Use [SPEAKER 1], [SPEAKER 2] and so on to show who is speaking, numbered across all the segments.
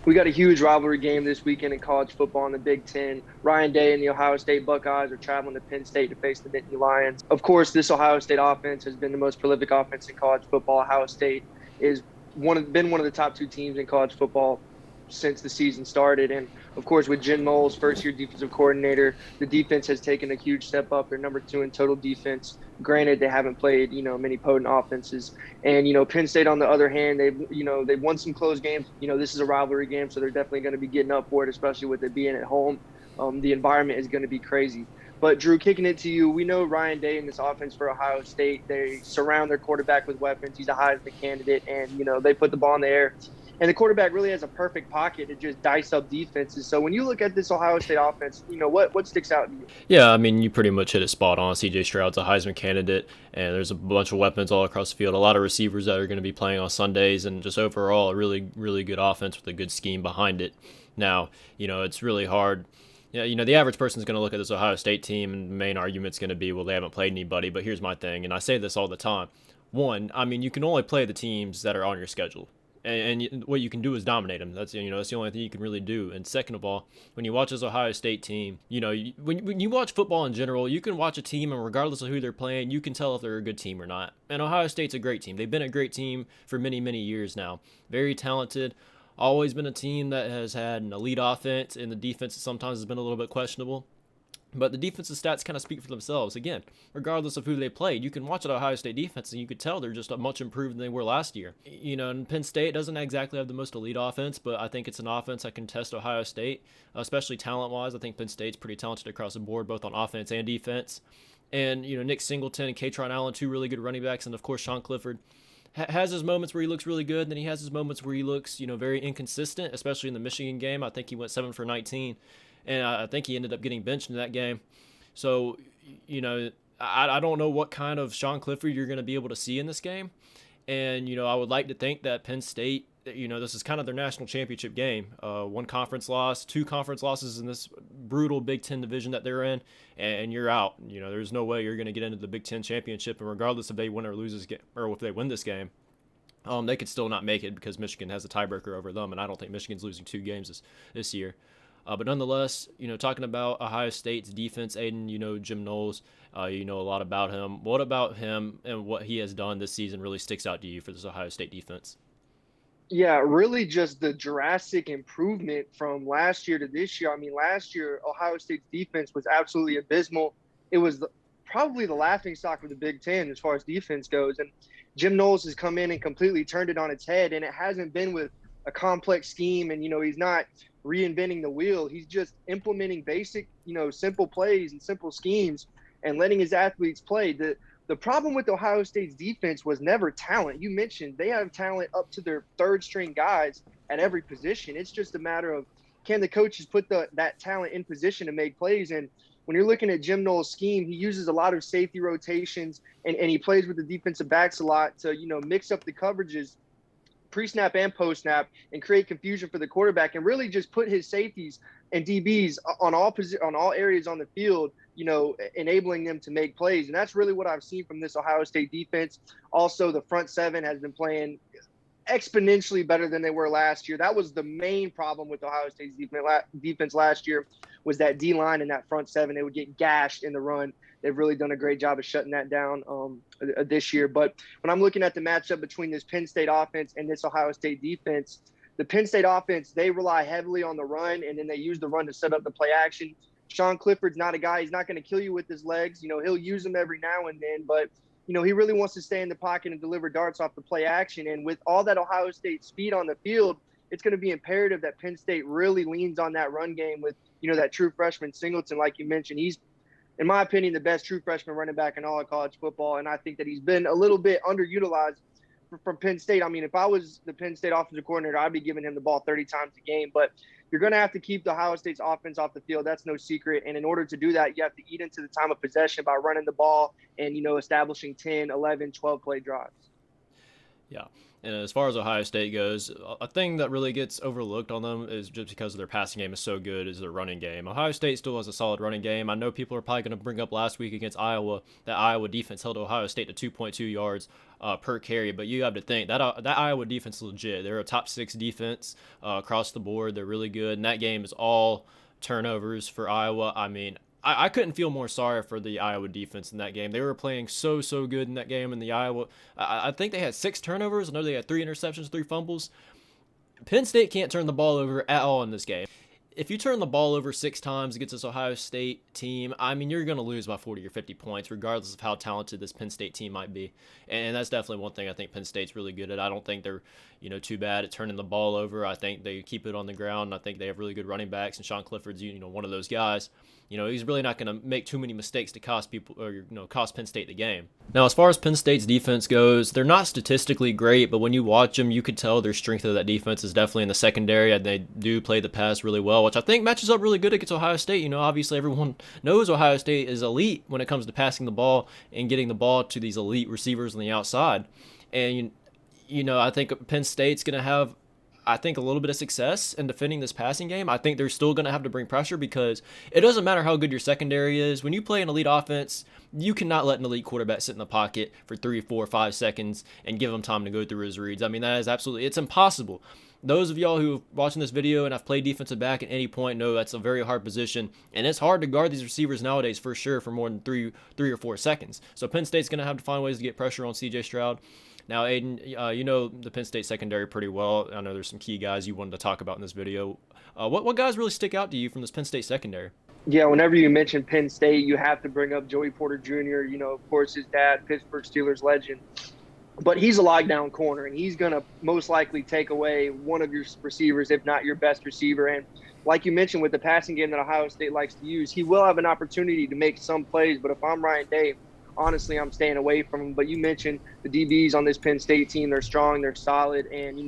[SPEAKER 1] We got a huge rivalry game this weekend in college football in the Big Ten. Ryan Day and the Ohio State Buckeyes are traveling to Penn State to face the Nittany Lions. Of course, this Ohio State offense has been the most prolific offense in college football. Ohio State is been one of the top two teams in college football since the season started. And of course, with Jim Knowles, first year defensive coordinator, the defense has taken a huge step up. They're number two in total defense. Granted, they haven't played, many potent offenses. And, Penn State, on the other hand, they've won some close games. This is a rivalry game, so they're definitely going to be getting up for it, especially with it being at home. The environment is going to be crazy. But, Drew, kicking it to you, we know Ryan Day in this offense for Ohio State. They surround their quarterback with weapons. He's a Heisman candidate, and, they put the ball in the air. And the quarterback really has a perfect pocket to just dice up defenses. So when you look at this Ohio State offense, what sticks out to you?
[SPEAKER 2] Yeah, I mean, you pretty much hit it spot on. CJ Stroud's a Heisman candidate, and there's a bunch of weapons all across the field. A lot of receivers that are going to be playing on Sundays, and just overall, a really, really good offense with a good scheme behind it. Now, it's really hard. Yeah, the average person is going to look at this Ohio State team, and the main argument's going to be, well, they haven't played anybody. But here's my thing, and I say this all the time. One, I mean, you can only play the teams that are on your schedule. And what you can do is dominate them. That's that's the only thing you can really do. And second of all, when you watch this Ohio State team, when you watch football in general, you can watch a team, and regardless of who they're playing, you can tell if they're a good team or not. And Ohio State's a great team. They've been a great team for many, many years now. Very talented. Always been a team that has had an elite offense, and the defense sometimes has been a little bit questionable. But the defensive stats kind of speak for themselves. Again, regardless of who they played, you can watch an Ohio State defense and you could tell they're just much improved than they were last year. And Penn State doesn't exactly have the most elite offense, but I think it's an offense that can test Ohio State, especially talent-wise. I think Penn State's pretty talented across the board, both on offense and defense. And, Nick Singleton and Katron Allen, two really good running backs, and of course Sean Clifford has his moments where he looks really good, and then he has his moments where he looks, very inconsistent, especially in the Michigan game. I think he went 7 for 19. And I think he ended up getting benched in that game. So, I don't know what kind of Sean Clifford you're going to be able to see in this game. And, I would like to think that Penn State, this is kind of their national championship game. One conference loss, two conference losses in this brutal Big Ten division that they're in, and you're out. There's no way you're going to get into the Big Ten championship. And regardless if they win or lose this game, or if they win this game, they could still not make it because Michigan has a tiebreaker over them. And I don't think Michigan's losing 2 games this year. But nonetheless, talking about Ohio State's defense, Aiden, Jim Knowles, you know a lot about him. What about him and what he has done this season really sticks out to you for this Ohio State defense?
[SPEAKER 1] Yeah, really just the drastic improvement from last year to this year. I mean, last year, Ohio State's defense was absolutely abysmal. It was probably the laughing stock of the Big Ten as far as defense goes. And Jim Knowles has come in and completely turned it on its head, and it hasn't been with a complex scheme. And, he's not reinventing the wheel. He's just implementing basic, simple plays and simple schemes and letting his athletes play. The problem with Ohio State's defense was never talent. You mentioned they have talent up to their third string guys at every position. It's just a matter of, can the coaches put that talent in position to make plays? And when you're looking at Jim Knowles' scheme, he uses a lot of safety rotations and he plays with the defensive backs a lot to, mix up the coverages pre-snap and post-snap and create confusion for the quarterback and really just put his safeties and DBs on all areas on the field, enabling them to make plays. And that's really what I've seen from this Ohio State defense. Also, the front seven has been playing exponentially better than they were last year. That was the main problem with Ohio State's defense last year, was that D-line and that front seven. They would get gashed in the run. They've really done a great job of shutting that down this year. But when I'm looking at the matchup between this Penn State offense and this Ohio State defense, the Penn State offense, they rely heavily on the run, and then they use the run to set up the play action. Sean Clifford's not a guy. He's not going to kill you with his legs. He'll use them every now and then, but he really wants to stay in the pocket and deliver darts off the play action. And with all that Ohio State speed on the field, it's going to be imperative that Penn State really leans on that run game with, that true freshman Singleton, like you mentioned. He's, in my opinion, the best true freshman running back in all of college football. And I think that he's been a little bit underutilized from Penn State. I mean, if I was the Penn State offensive coordinator, I'd be giving him the ball 30 times a game. But you're going to have to keep the Ohio State's offense off the field. That's no secret. And in order to do that, you have to eat into the time of possession by running the ball and, establishing 10, 11, 12 play drives.
[SPEAKER 2] Yeah. And as far as Ohio State goes, a thing that really gets overlooked on them is just because their passing game is so good is their running game. Ohio State still has a solid running game. I know people are probably going to bring up last week against Iowa that Iowa defense held Ohio State to 2.2 yards per carry, but you have to think that Iowa defense is legit. They're a top 6 defense across the board. They're really good, and that game is all turnovers for Iowa. I mean, I couldn't feel more sorry for the Iowa defense in that game. They were playing so good in that game. In the Iowa, I think they had 6 turnovers. I know they had 3 interceptions, 3 fumbles. Penn State can't turn the ball over at all in this game. If you turn the ball over 6 times against this Ohio State team, I mean, you're going to lose by 40 or 50 points, regardless of how talented this Penn State team might be. And that's definitely one thing I think Penn State's really good at. I don't think they're, too bad at turning the ball over. I think they keep it on the ground. I think they have really good running backs, and Sean Clifford's, one of those guys. He's really not going to make too many mistakes to cost people or, cost Penn State the game. Now, as far as Penn State's defense goes, they're not statistically great, but when you watch them, you could tell their strength of that defense is definitely in the secondary, and they do play the pass really well, which I think matches up really good against Ohio State. Obviously everyone knows Ohio State is elite when it comes to passing the ball and getting the ball to these elite receivers on the outside. And, I think Penn State's going to have a little bit of success in defending this passing game. I think they're still going to have to bring pressure because it doesn't matter how good your secondary is. When you play an elite offense, you cannot let an elite quarterback sit in the pocket for 3, 4, 5 seconds and give him time to go through his reads. I mean, that is it's impossible. Those of y'all who are watching this video and have played defensive back at any point know that's a very hard position, and it's hard to guard these receivers nowadays for sure for more than 3 or 4 seconds. So Penn State's going to have to find ways to get pressure on C.J. Stroud. Now, Aiden, you know the Penn State secondary pretty well. I know there's some key guys you wanted to talk about in this video. What guys really stick out to you from this Penn State secondary?
[SPEAKER 1] Yeah, whenever you mention Penn State, you have to bring up Joey Porter Jr., of course, his dad, Pittsburgh Steelers legend. But he's a lockdown corner, and he's going to most likely take away one of your receivers, if not your best receiver. And like you mentioned, with the passing game that Ohio State likes to use, he will have an opportunity to make some plays. But if I'm Ryan Day, honestly, I'm staying away from him. But you mentioned the DBs on this Penn State team. They're strong, they're solid, and,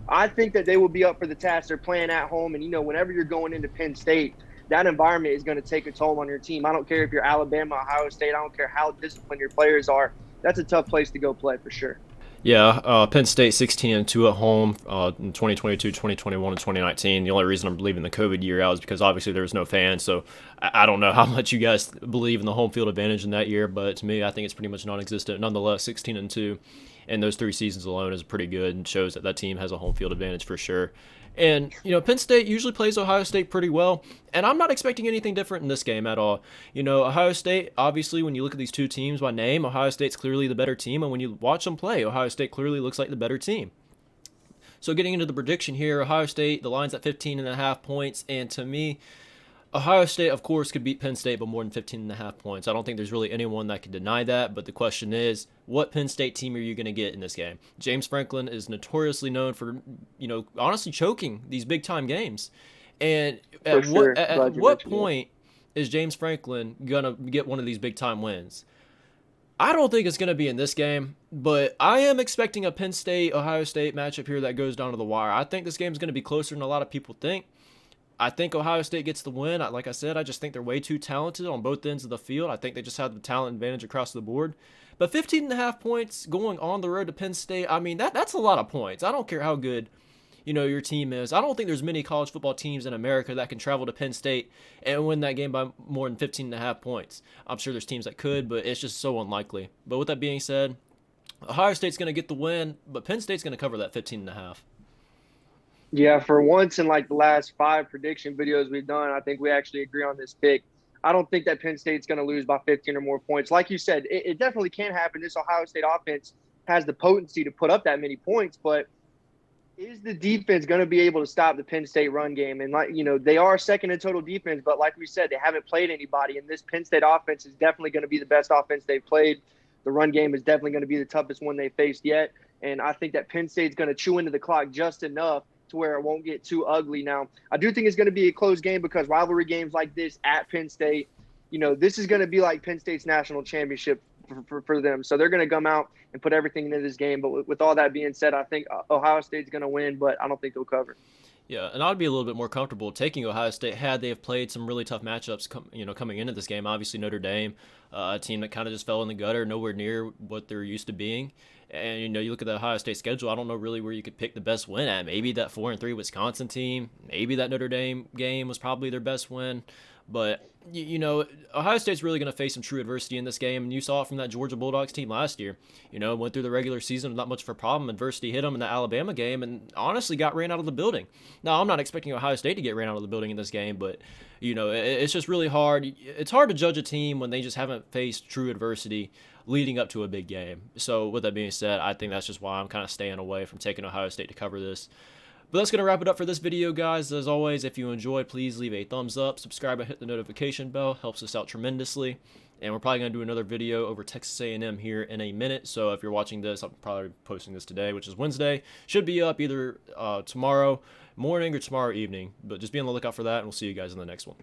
[SPEAKER 1] I think that they will be up for the task. They're playing at home, and, whenever you're going into Penn State, that environment is going to take a toll on your team. I don't care if you're Alabama, Ohio State. I don't care how disciplined your players are. That's a tough place to go play for sure.
[SPEAKER 2] Yeah, Penn State 16-2 at home in 2022, 2021, and 2019. The only reason I'm leaving the COVID year out is because obviously there was no fans. So I don't know how much you guys believe in the home field advantage in that year, but to me, I think it's pretty much non-existent. Nonetheless, 16-2 in those 3 seasons alone is pretty good and shows that that team has a home field advantage for sure. And, Penn State usually plays Ohio State pretty well, and I'm not expecting anything different in this game at all. Ohio State, obviously, when you look at these 2 teams by name, Ohio State's clearly the better team, and when you watch them play, Ohio State clearly looks like the better team. So getting into the prediction here, Ohio State, the line's at 15.5 points, and to me, Ohio State, of course, could beat Penn State by more than 15.5 points. I don't think there's really anyone that could deny that, but the question is, what Penn State team are you going to get in this game? James Franklin is notoriously known for, honestly choking these big-time games. And at what point is James Franklin going to get one of these big-time wins? I don't think it's going to be in this game, but I am expecting a Penn State-Ohio State matchup here that goes down to the wire. I think this game is going to be closer than a lot of people think. I think Ohio State gets the win. Like I said, I just think they're way too talented on both ends of the field. I think they just have the talent advantage across the board. But 15.5 points going on the road to Penn State, I mean, that's a lot of points. I don't care how good, your team is. I don't think there's many college football teams in America that can travel to Penn State and win that game by more than 15.5 points. I'm sure there's teams that could, but it's just so unlikely. But with that being said, Ohio State's going to get the win, but Penn State's going to cover that 15.5.
[SPEAKER 1] Yeah, for once in the last 5 prediction videos we've done, I think we actually agree on this pick. I don't think that Penn State's going to lose by 15 or more points. Like you said, it definitely can happen. This Ohio State offense has the potency to put up that many points, but is the defense going to be able to stop the Penn State run game? And they are second in total defense, but like we said, they haven't played anybody, and this Penn State offense is definitely going to be the best offense they've played. The run game is definitely going to be the toughest one they faced yet, and I think that Penn State's going to chew into the clock just enough to where it won't get too ugly. Now, I do think it's going to be a close game because rivalry games like this at Penn State, this is going to be like Penn State's national championship for them. So they're going to come out and put everything into this game. But with all that being said, I think Ohio State's going to win, but I don't think they'll cover.
[SPEAKER 2] Yeah, and I'd be a little bit more comfortable taking Ohio State had they have played some really tough matchups, coming into this game. Obviously, Notre Dame, a team that kind of just fell in the gutter, nowhere near what they're used to being. And you look at the Ohio State schedule. I don't know really where you could pick the best win at. Maybe that 4-3 Wisconsin team. Maybe that Notre Dame game was probably their best win. But Ohio State's really going to face some true adversity in this game, and you saw it from that Georgia Bulldogs team last year. Went through the regular season with not much of a problem. Adversity hit them in the Alabama game, and honestly got ran out of the building. Now, I'm not expecting Ohio State to get ran out of the building in this game, but it's just really hard. It's hard to judge a team when they just haven't faced true adversity leading up to a big game. So, with that being said, I think that's just why I'm kind of staying away from taking Ohio State to cover this. But that's going to wrap it up for this video, guys. As always, if you enjoyed, please leave a thumbs up, subscribe, and hit the notification bell. Helps us out tremendously. And we're probably going to do another video over Texas A&M here in a minute. So if you're watching this, I'm probably posting this today, which is Wednesday. Should be up either tomorrow morning or tomorrow evening. But just be on the lookout for that, and we'll see you guys in the next one.